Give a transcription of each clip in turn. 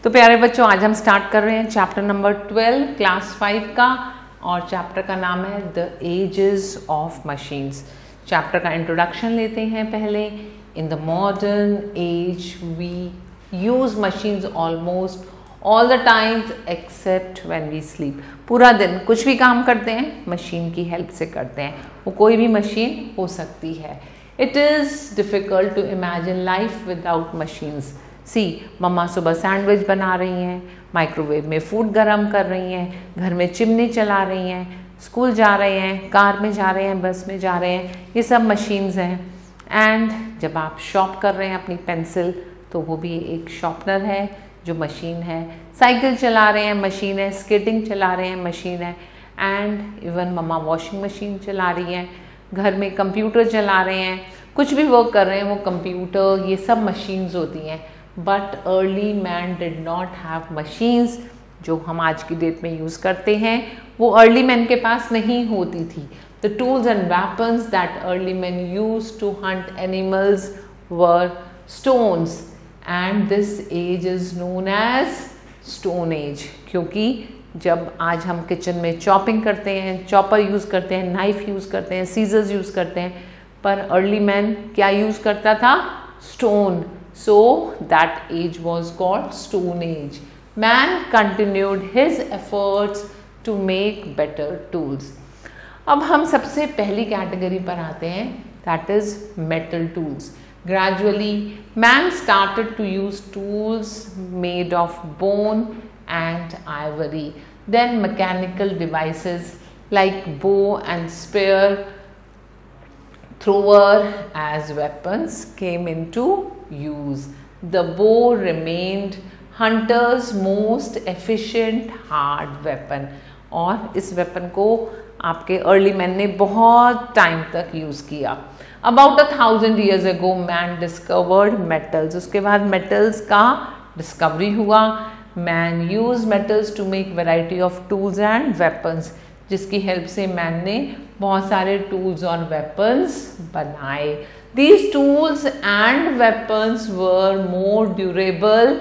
तो प्यारे बच्चों, आज हम स्टार्ट कर रहे हैं चैप्टर नंबर 12 क्लास 5 का, और चैप्टर का नाम है the ages of machines. Chapter का इंट्रोडक्शन लेते हैं पहले। In the modern age we use machines almost all the times except when we sleep. पूरा दिन कुछ भी काम करते हैं मशीन की हेल्प से करते हैं, वो कोई भी मशीन हो सकती है। It is difficult to imagine life without machines. See, मम्मा सुबह सैंडविच बना रही हैं, माइक्रोवेव में फूड गर्म कर रही हैं, घर में चिमनी चला रही हैं, स्कूल जा रहे हैं, कार में जा रहे हैं, बस में जा रहे हैं, ये सब मशीन्स हैं। एंड जब आप शॉप कर रहे हैं अपनी पेंसिल, तो वो भी एक शॉर्पनर है जो मशीन है। साइकिल चला रहे हैं, मशीन है। स्केटिंग चला रहे हैं, मशीन है। And even mama washing machine चला रही हैं। घर में कंप्यूटर चला रहे हैं, कुछ भी वर्क कर रहे हैं वो कंप्यूटर, ये सब मशीन्स होती हैं। But early man did not have machines जो हम आज की डेट में यूज़ करते हैं, वो अर्ली मैन के पास नहीं होती थी। The tools and weapons that early man use to hunt animals were stones, and this age is known as stone age. क्योंकि जब आज हम किचन में चॉपिंग करते हैं, चॉपर यूज़ करते हैं, नाइफ यूज़ करते हैं, सीजर्स यूज़ करते हैं, पर अर्ली मैन क्या यूज़ करता था? Stone. So that age was called Stone Age. Man continued his efforts to make better tools. अब हम सबसे पहली कैटेगरी पर आते हैं, that is metal tools. Gradually, man started to use tools made of bone and ivory. Then mechanical devices like bow and spear, thrower as weapons came into use. The bow remained hunters' most efficient hard weapon. और इस weapon को आपके early man ने बहुत time तक use किया। About 1000 years ago man discovered metals. उसके बाद metals का डिस्कवरी हुआ। Man used metals to make variety of tools and weapons, जिसकी हेल्प से मैन ने बहुत सारे टूल्स और वेपन्स बनाए। These tools and weapons were more durable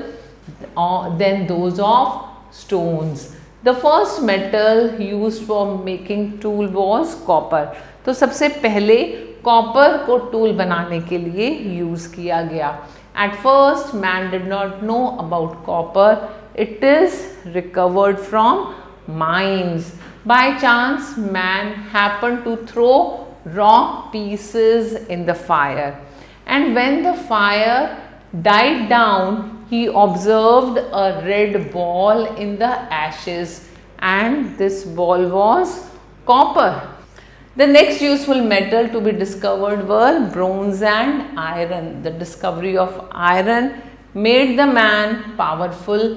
than those of stones. The first metal used for making tool was copper. तो सबसे पहले कॉपर को टूल बनाने के लिए यूज़ किया गया। At first man did not know about copper. It is recovered from mines. By chance man happened to throw rock pieces in the fire, and when the fire died down he observed a red ball in the ashes, and this ball was copper. The next useful metal to be discovered were bronze and iron. The discovery of iron made the man powerful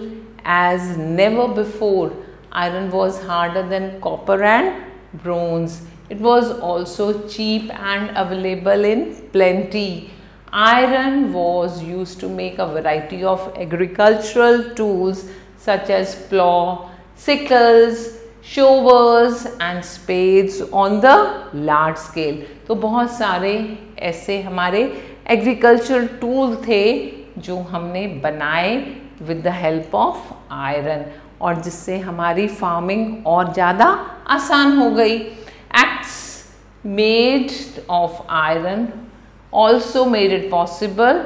as never before. Iron was harder than copper and bronze. It was also cheap and available in plenty. Iron was used to make a variety of agricultural tools such as plough, sickles, shovels and spades on the large scale. तो बहुत सारे ऐसे हमारे agricultural tool थे जो हमने बनाए with the help of iron, और जिससे हमारी फार्मिंग और ज़्यादा आसान हो गई। Axe made of iron also made it possible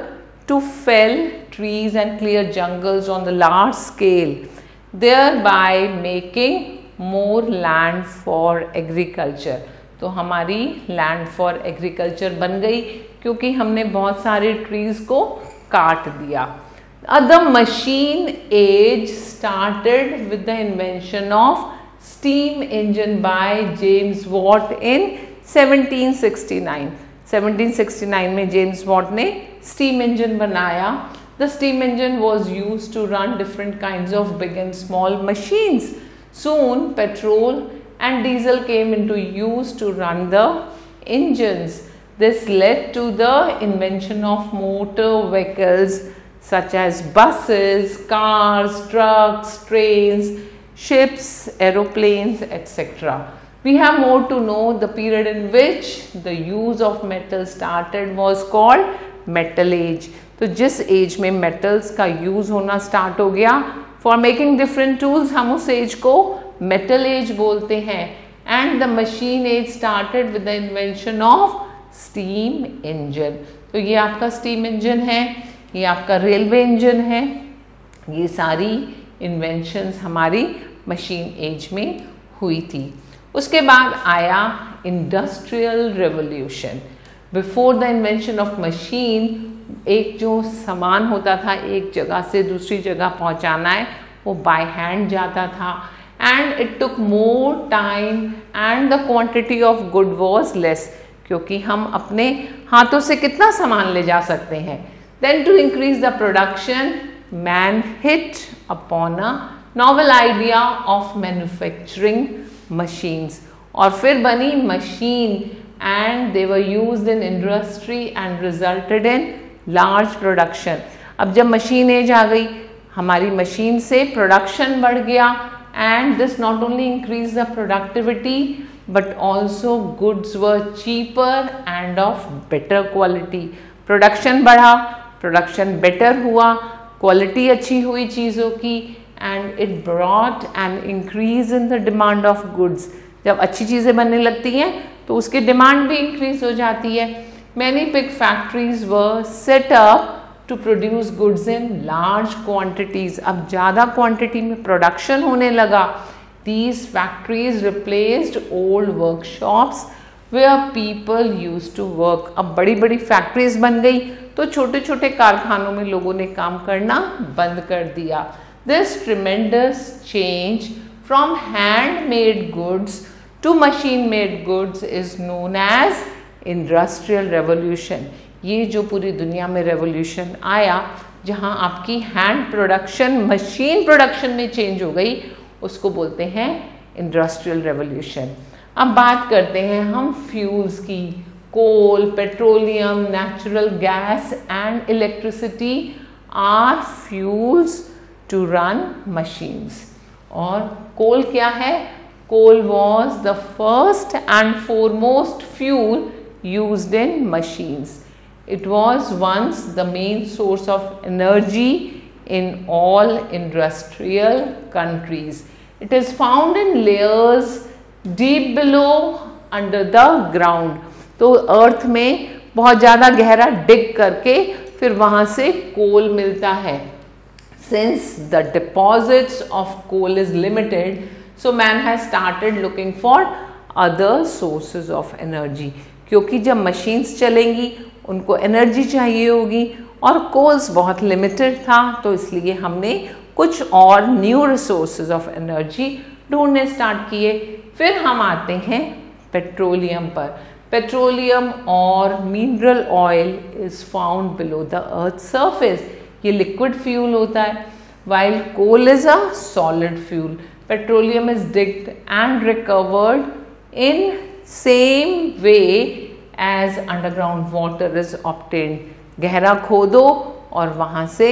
to fell trees and clear jungles on the large scale, thereby making more land for agriculture. तो हमारी land for agriculture बन गई क्योंकि हमने बहुत सारे trees को काट दिया। The machine age started with the invention of steam engine by James Watt in 1769. 1769 में जेम्स वॉट ने steam engine बनाया। The steam engine was used to run different kinds of big and small machines. Soon petrol and diesel came into use to run the engines. This led to the invention of motor vehicles such as buses, cars, trucks, trains, ships, aeroplanes, etc. We have more to know. The period in which the use of metal started was called metal age. तो जिस as में metals का use होना start हो गया for making different tools, हम उस as को मेटल एज बोलते हैं। And the machine age started with the invention of steam engine. तो ये आपका स्टीम इंजन है, ये आपका रेलवे इंजन है, ये सारी इन्वेंशंस हमारी मशीन एज में हुई थी। उसके बाद आया industrial revolution. Before the invention of machine, एक जो सामान होता था एक जगह से दूसरी जगह पहुंचाना है, वो बाय हैंड जाता था and it took more time and the quantity of good was less, क्योंकि हम अपने हाथों से कितना सामान ले जा सकते हैं। Then to increase the production, man hit upon a novel idea of manufacturing machines, और फिर बनी machine and they were used in industry and resulted in large production. अब जब मशीन एज आ गई, हमारी मशीन से प्रोडक्शन बढ़ गया and this not only increase the productivity but also goods were cheaper end of better quality. Production बढ़ा, production better हुआ, quality अच्छी हुई चीज़ों की and it brought an increase in the demand of goods. जब अच्छी चीज़ें बनने लगती हैं तो उसकी डिमांड भी इंक्रीज हो जाती है। Many big factories were set up to produce goods in large quantities. अब ज़्यादा क्वांटिटी में प्रोडक्शन होने लगा। These factories replaced old workshops where people used to work. अब बड़ी बड़ी फैक्ट्रीज बन गई तो छोटे छोटे कारखानों में लोगों ने काम करना बंद कर दिया। This tremendous change from handmade goods to machine-made goods is known as industrial revolution. ये जो पूरी दुनिया में रेवोल्यूशन आया, जहाँ आपकी हैंड प्रोडक्शन मशीन प्रोडक्शन में चेंज हो गई, उसको बोलते हैं इंडस्ट्रियल रेवोल्यूशन। अब बात करते हैं हम फ्यूल्स की। Coal, petroleum, natural gas and electricity are fuels to run machines. और कोल क्या है? Coal was the first and foremost fuel used in machines. It was once the main source of energy in all industrial countries. It is found in layers deep below under the ground. तो अर्थ में बहुत ज़्यादा गहरा डिग करके फिर वहाँ से कोल मिलता है। Since the deposits of coal is limited, so man has started looking for other sources of energy. क्योंकि जब मशीन्स चलेंगी उनको एनर्जी चाहिए होगी और कोल्स बहुत लिमिटेड था, तो इसलिए हमने कुछ और न्यू रिसोर्सेज ऑफ एनर्जी ढूंढने स्टार्ट किए। फिर हम आते हैं पेट्रोलियम पर। पेट्रोलियम और mineral oil is found below the earth surface. ये लिक्विड फ्यूल होता है, while coal is a solid fuel. Petroleum is digged and recovered in same way as underground water is obtained. गहरा खोदो और वहाँ से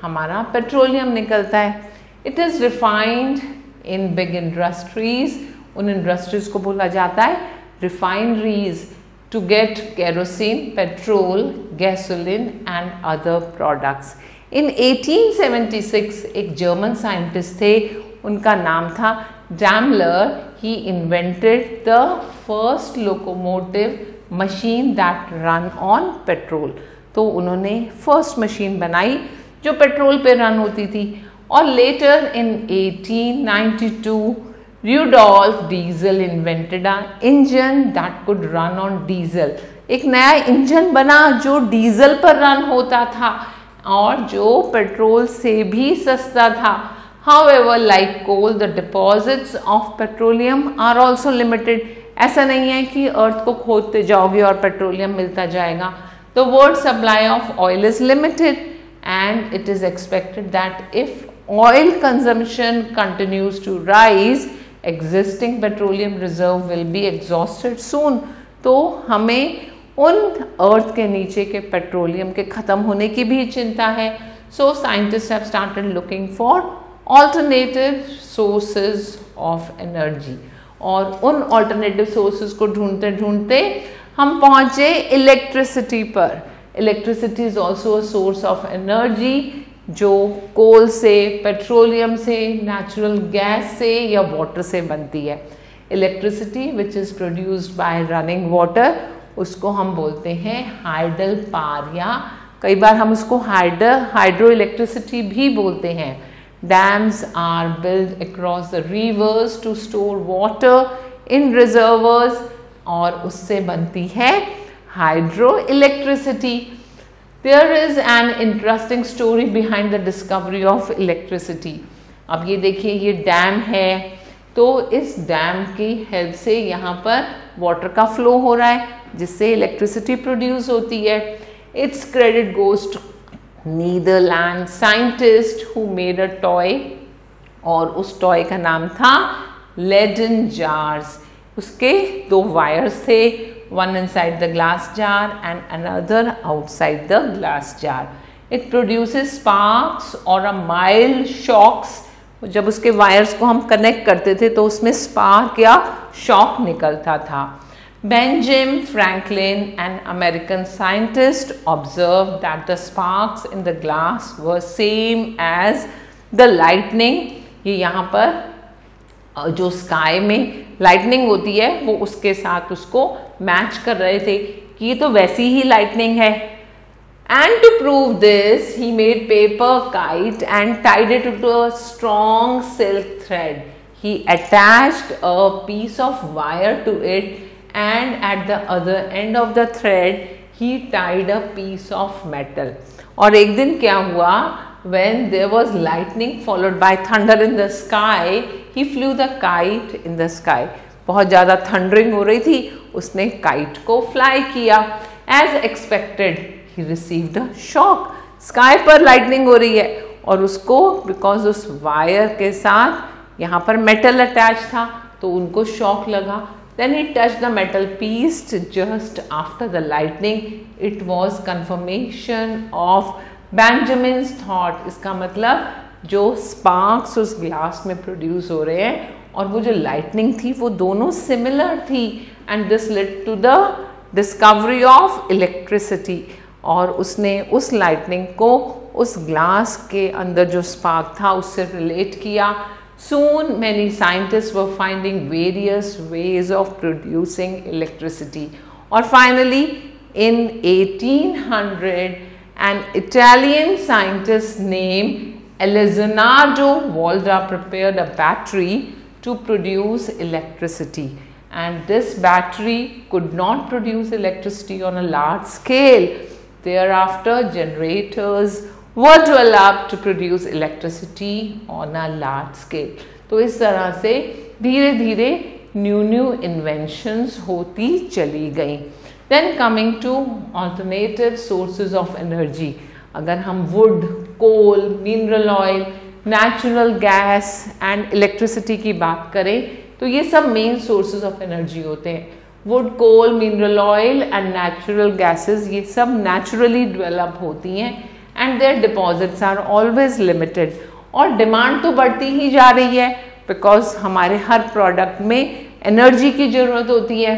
हमारा पेट्रोलियम निकलता है। It is refined in big industries. उन इंडस्ट्रीज को बोला जाता है refineries to get kerosene, petrol, gasoline and other products. In 1876 एक जर्मन साइंटिस्ट थे, उनका नाम था Daimler. He invented the first locomotive machine that run on petrol. तो उन्होंने फर्स्ट मशीन बनाई जो पेट्रोल पे रन होती थी। और letter in 1892 Rudolf Diesel invented an engine that could run on diesel. एक नया इंजन बना जो डीजल पर रन होता था और जो पेट्रोल से भी सस्ता था। However, like coal, the deposits of petroleum are also limited. ऐसा नहीं है कि अर्थ को खोदते जाओगे और पेट्रोलियम मिलता जाएगा। The world supply of oil is limited and it is expected that if oil consumption continues to rise, existing petroleum reserve will be exhausted soon. तो हमें उन अर्थ के नीचे के पेट्रोलियम के ख़त्म होने की भी चिंता है। So scientists have started looking for alternative sources of energy. और उन alternative sources को ढूंढते ढूंढते हम पहुँचे इलेक्ट्रिसिटी पर। Electricity is also a source of energy जो कोल से, पेट्रोलियम से, नेचुरल गैस से या वाटर से बनती है। Electricity which is produced by running water, उसको हम बोलते हैं हाइडल पावर, या कई बार हम उसको हाइड्रो इलेक्ट्रिसिटी भी बोलते हैं। Dams are build across the rivers to store water in reservoirs, और उससे बनती है hydro electricity. There is an interesting story behind the discovery of electricity. अब ये देखिए, ये डैम है, तो इस डैम की हेल्प से यहाँ पर वाटर का फ्लो हो रहा है जिससे इलेक्ट्रिसिटी प्रोड्यूस होती है। It's credit goes to Netherland scientist who made a toy, और उस टॉय का नाम था लेडन जार्स। उसके 2 वायर्स थे, one inside the glass jar and another outside the glass jar. It produces sparks or a mild shocks. जब उसके wires को हम कनेक्ट करते थे तो उसमें स्पार्क या शॉक निकलता था। Benjamin Franklin, an American scientist, observed that the sparks in the glass were same as the lightning. ये यहाँ पर जो स्काई में लाइटनिंग होती है वो उसके साथ उसको मैच कर रहे थे कि ये तो वैसी ही लाइटनिंग है। And to prove this he made paper kite and tied it to a strong silk thread. He attached a piece of wire to it and at the other end of the thread he tied a piece of metal. और एक दिन क्या हुआ, when there was lightning followed by thunder in the sky, he flew the kite in the sky. बहुत ज़्यादा thundering हो रही थी, उसने काइट को फ्लाई किया। As expected, he received a shock. Sky पर लाइटनिंग हो रही है और उसको बिकॉज उस वायर के साथ यहाँ पर मेटल अटैच था तो उनको शॉक लगा। Then he touched the metal piece just after the lightning. It was confirmation of Benjamin's thought. इसका मतलब जो स्पार्क्स उस ग्लास में प्रोड्यूस हो रहे हैं और वो जो लाइटनिंग थी वो दोनों सिमिलर थी, and this led to the discovery of electricity. और उसने उस लाइटनिंग को उस ग्लास के अंदर जो स्पार्क था उससे रिलेट किया। Soon many scientists were finding various ways of producing electricity. और finally in 1800 an Italian scientist named Alessandro Volta prepared a battery to produce electricity, and this battery could not produce electricity on a large scale. Thereafter generators were developed to produce electricity on a large scale. तो इस तरह से धीरे धीरे new inventions होती चली गई। Then coming to alternative sources of energy, अगर हम wood, coal, mineral oil, natural gas and electricity की बात करें तो ये सब मेन सोर्सेज ऑफ एनर्जी होते हैं। Wood, coal, mineral oil and natural gases ये सब नेचुरली डेवलप होती हैं and their deposits are always limited. और डिमांड तो बढ़ती ही जा रही है बिकॉज हमारे हर प्रोडक्ट में एनर्जी की ज़रूरत होती है।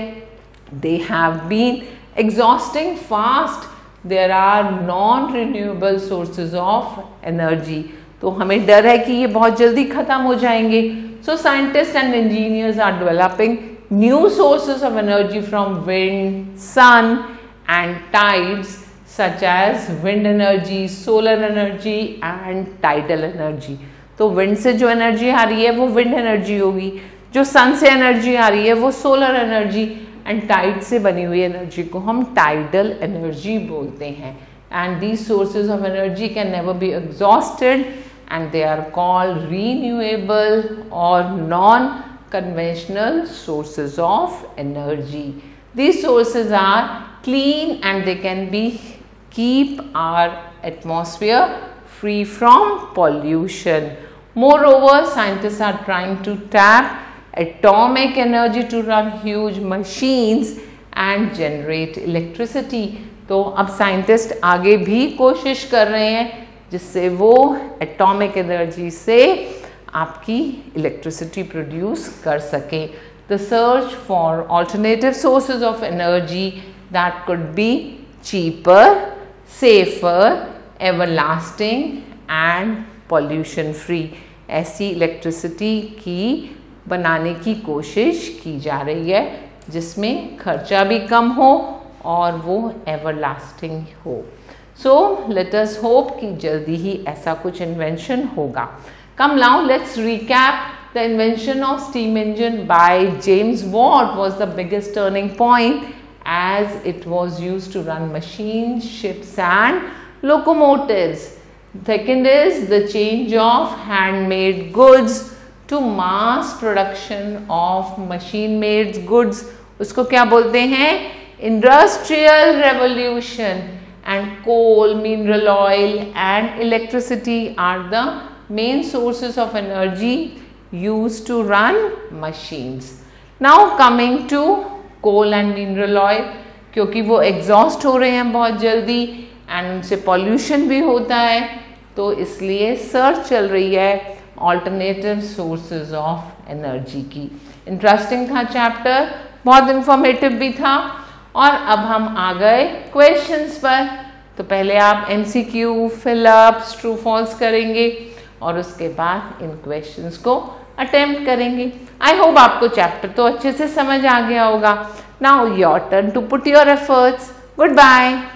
They have been exhausting fast, there are non renewable sources of energy. तो हमें डर है कि ये बहुत जल्दी ख़त्म हो जाएंगे। So scientist and engineers are developing new sources of energy from wind, sun and tides such as wind energy, solar energy and tidal energy. तो wind से जो एनर्जी आ रही है वो wind energy होगी, जो sun से एनर्जी आ रही है वो solar energy, and tide से बनी हुई एनर्जी को हम tidal energy बोलते हैं। And these sources of energy can never be exhausted and they are called renewable or non-conventional sources of energy. These sources are clean and they can be keep our atmosphere free from pollution. Moreover, scientists are trying to tap atomic energy to run huge machines and generate electricity. तो अब scientist आगे भी कोशिश कर रहे हैं जिससे वो एटॉमिक एनर्जी से आपकी इलेक्ट्रिसिटी प्रोड्यूस कर सके। The search for alternative sources of energy that could be cheaper, safer, everlasting and pollution free. ऐसी इलेक्ट्रिसिटी की बनाने की कोशिश की जा रही है जिसमें खर्चा भी कम हो और वो एवरलास्टिंग हो। सो लेट अस होप कि जल्दी ही ऐसा कुछ इन्वेंशन होगा। Come now let's recap the invention of steam engine by James Watt was the biggest turning point as it was used to run machines, ships and locomotives. Second is the change of handmade goods to mass production of machine made goods. उसको क्या बोलते हैं? Industrial revolution. And coal, mineral oil and electricity are the main sources of energy used to run machines. Now coming to coal and mineral oil, क्योंकि वो exhaust हो रहे हैं बहुत जल्दी एंड उनसे पॉल्यूशन भी होता है, तो इसलिए सर्च चल रही है ऑल्टरनेटिव सोर्सेज ऑफ एनर्जी की। इंटरेस्टिंग था चैप्टर, बहुत इंफॉर्मेटिव भी था। और अब हम आ गए क्वेश्चंस पर। तो पहले आप MCQ, फिलअप्स, ट्रू फॉल्स करेंगे और उसके बाद इन क्वेश्चंस को अटेम्प्ट करेंगे। आई होप आपको चैप्टर तो अच्छे से समझ आ गया होगा। Now your turn to put your efforts. Good bye.